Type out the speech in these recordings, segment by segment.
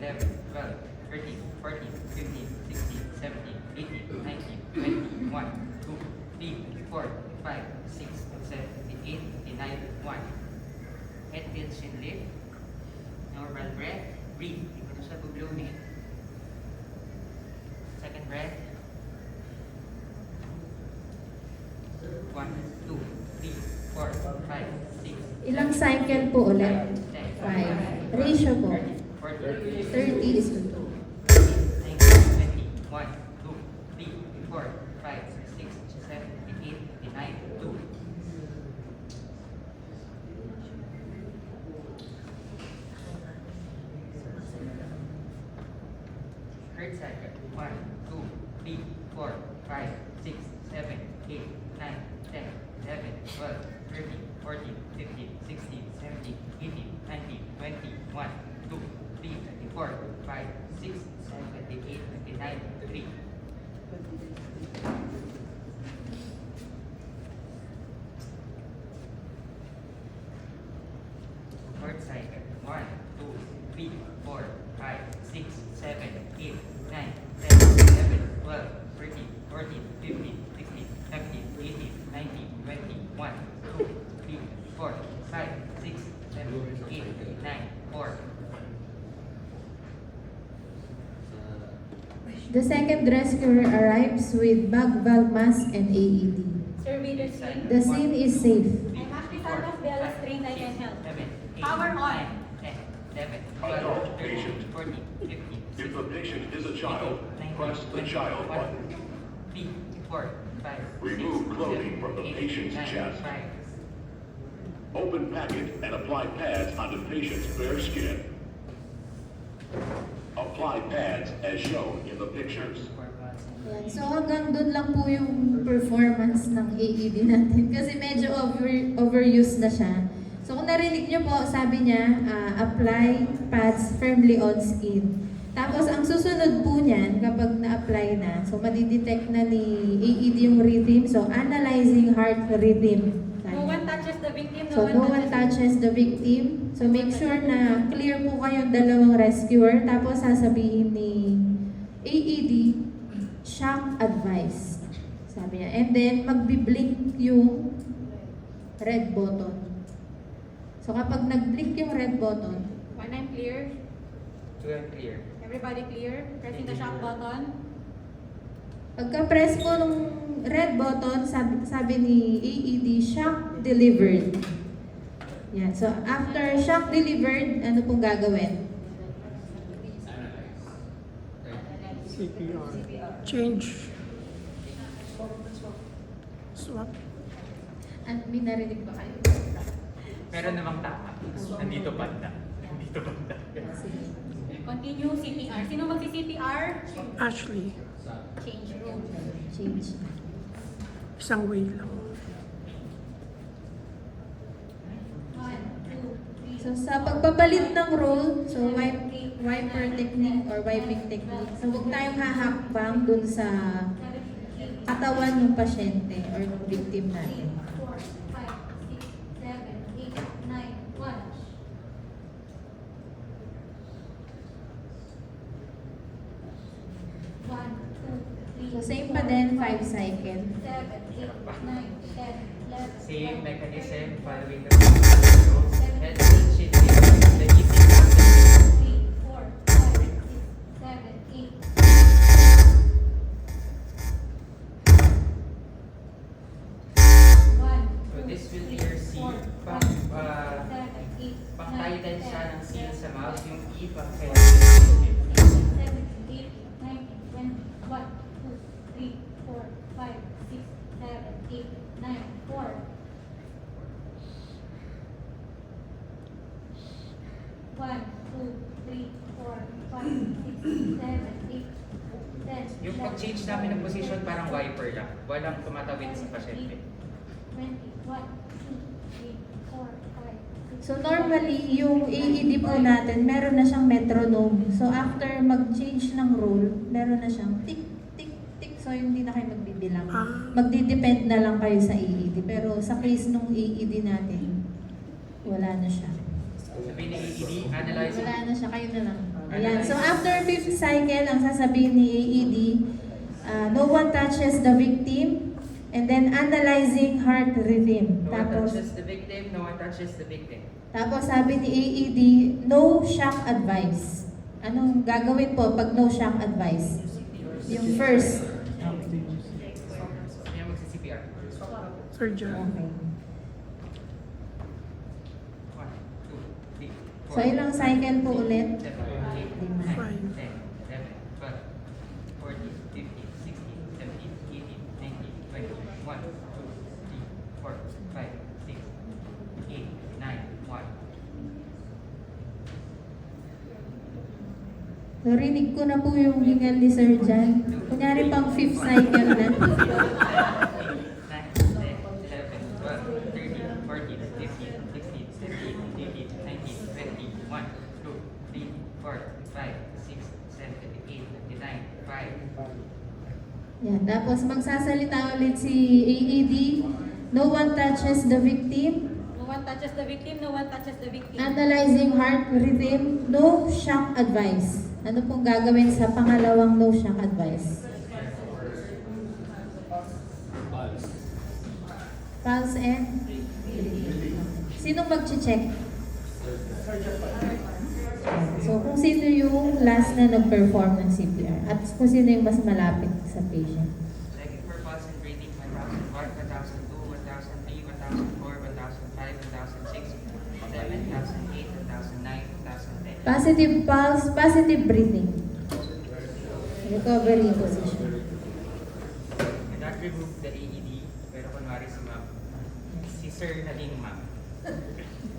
11, 12, 13, 14, 15, 16, 17, 18, 19, 20, 1, 2, 3, 4, 5, 6, 7, 8, 9, 1. Head tilt, chin lift. Normal breath. Breathe. Hindi ko na siya bublowin. Second breath. 1, 2, 3, 4, 5, 6. Ilang cycle po ulit? 5. Ratio po. 40, 30 is to 2. 20, 1, 2, 3, 4, 5, 6, 7, 8, 9, 2. Third cycle. 1, 2, 3, 4, 5, 6, 7, 8, 9, 10, 11, 12, 13, 14, 15, 16, 17, 18, 19, 20, 1, 2, 3, 4, 5, 6, 7, 8, 9, 3. Fourth cycle. 1, 2, 3, 4, 5, 6, 7, 8, 9, 10, 11, 12, 13, 14, 15, 16, 17, 18, 19, 20, 1, 2, 3, 4, 5, 6, 7, 8, 9, 4. The second rescuer arrives with bag, valve, mask, and AED. Survey the scene. The scene is safe. I'm actually fan of Bella's train, I can help. 7, 8, Power on. 9, 10, 11, Adult 12, 13, patient. 14, 15, If the 16, patient is a child, 19, press the 20, child 1, button. 3, 4, 5, 6, Remove clothing from the 7, 8, patient's 9, chest. 5. Open packet and apply pads onto patient's bare skin. Apply pads as shown in the pictures. Yan. So hanggang doon lang po yung performance ng AED natin kasi medyo overused na siya. So kung narinig niyo po, sabi niya, apply pads firmly on skin. Tapos ang susunod po niyan, kapag na-apply na, so madidetect na ni AED yung rhythm. So analyzing heart rhythm. No one touches the victim, So no one touches the victim. So make sure na clear po kayong dalawang rescuer. Tapos sasabihin ni AED, shock advice. Sabi niya. And then magbi-blink yung red button. So kapag nag-blink yung red button, When I'm clear, 2 and clear. everybody clear, pressing the shock button. pagka-press po nung red button, sabi ni AED, shock delivered. Yan. So after shock delivered, ano pong gagawin? CPR. Change. Swap. At may narinig ba kayo? Meron namang tama. Nandito banda. Nandito banda. Sige. Continue CPR. Sino magsi-CPR? Ashley. Change room. Change. Isang way lang. 1, 2, 3. So sa pagpapalit ng role, so wiper technique or wiping technique, so huwag tayong hahakbang dun sa katawan ng pasyente or ng victim natin. 4, 5, 6, 7, 8, 9, 1. So same pa din, 5 cycle. 7, 8, 9, 10, 11, Same mechanism following the rules. Head shifting. The easy 3, 4, 5, 6, 7, 8. So this will be your C. Pang tayo din siya ng C sa mouse. Yung E pang kaya. 10. Yung pag-change namin ng position parang wiper lang. Walang tumatawid sa pasyente. 21, 2, 3, 4, 5, 6. So normally, yung AED po natin, meron na siyang metronome. So after mag-change ng role, meron na siyang tick, tick, tick. So hindi na kayo magbibilang. Magdi-depend na lang kayo sa AED. Pero sa case ng AED natin, wala na siya. Sabihin ni AED, analyze. Wala na siya, kayo na lang. Ayan. So after 5th cycle, ang sasabihin ni AED, no one touches the victim, and then analyzing heart rhythm. No one Tapos, touches the victim, no one touches the victim. tapos sabi ni AED, no shock advice. Anong gagawin po pag no shock advice? Yung first. Kaya magsi-CPR. Surgeon. Okay. 1, 2, 3, 4. So ilang cycle po ulit? 7, 8, 9, 10, 11, 12, 14, 15, 16, 17, 18, 19, 20, 1, 2, 3, 4, 5, 6, 8, 9, 1. Narinig ko na po yung hingal ni Sir Jan. Kunyari pang 5th cycle na. 9, 10, 11, 12, 13, 14, 15, 16, 17, 18, 19, 20, 1, 2, 3, 4, 5, 6, 7, 8, 9, 5. Yan. Tapos magsasalita ulit si AED. No one touches the victim. No one touches the victim, no one touches the victim. Analyzing heart rhythm. No shock advice. Ano pong gagawin sa pangalawang no shock advice? Pulse and? Sinong mag-check? So kung sino yung last na nag-perform ng CPR at kung sino yung mas malapit sa patient. Checking for pulse and rating 1,001, 1,002, 1,003, 1,004, 1,005, 1,006, 1,007, 1,008, 1,009, 1,010. Positive pulse, positive breathing. Recovery position. Do not remove the AED, pero kunwari si ma'am, si sir naging ma'am.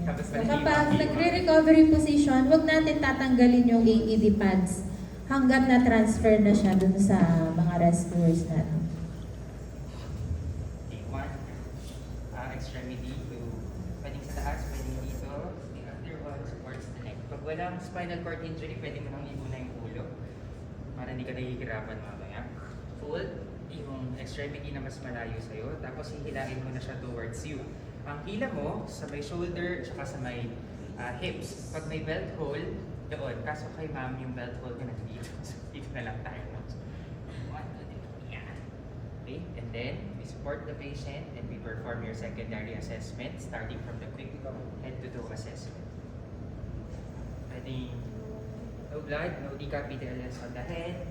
Tapos So kapag nagre-recovery position, huwag natin tatanggalin yung AED pads hanggat na-transfer na siya dun sa mga rescuers natin. Okay, one, extremity to, pwedeng sa taas, pwedeng dito, the other one supports the neck. Pag walang spinal cord injury, pwede mo nang ibuna yung ulo para hindi ka nahihirapan mamaya. Fold yung extremity na mas malayo sa'yo, tapos hihilain mo na siya towards you. Ang hila mo sa may shoulder at sa may hips. Pag may belt hole, doon. Kaso kay ma'am, yung belt hole ka nandito. So, dito na lang tayo. 1, 2, 3, yan. Okay, and then we support the patient and we perform your secondary assessment starting from the quick head-to-toe assessment. Pwedeng no blood, no decapitations on the head,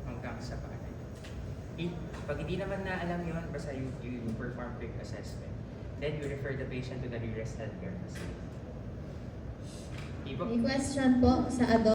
hanggang sa paa. Okay? Pag hindi naman na alam yun, basta you perform quick assessment. Then you refer the patient to the nearest healthcare facility. Okay po? May question po sa adult.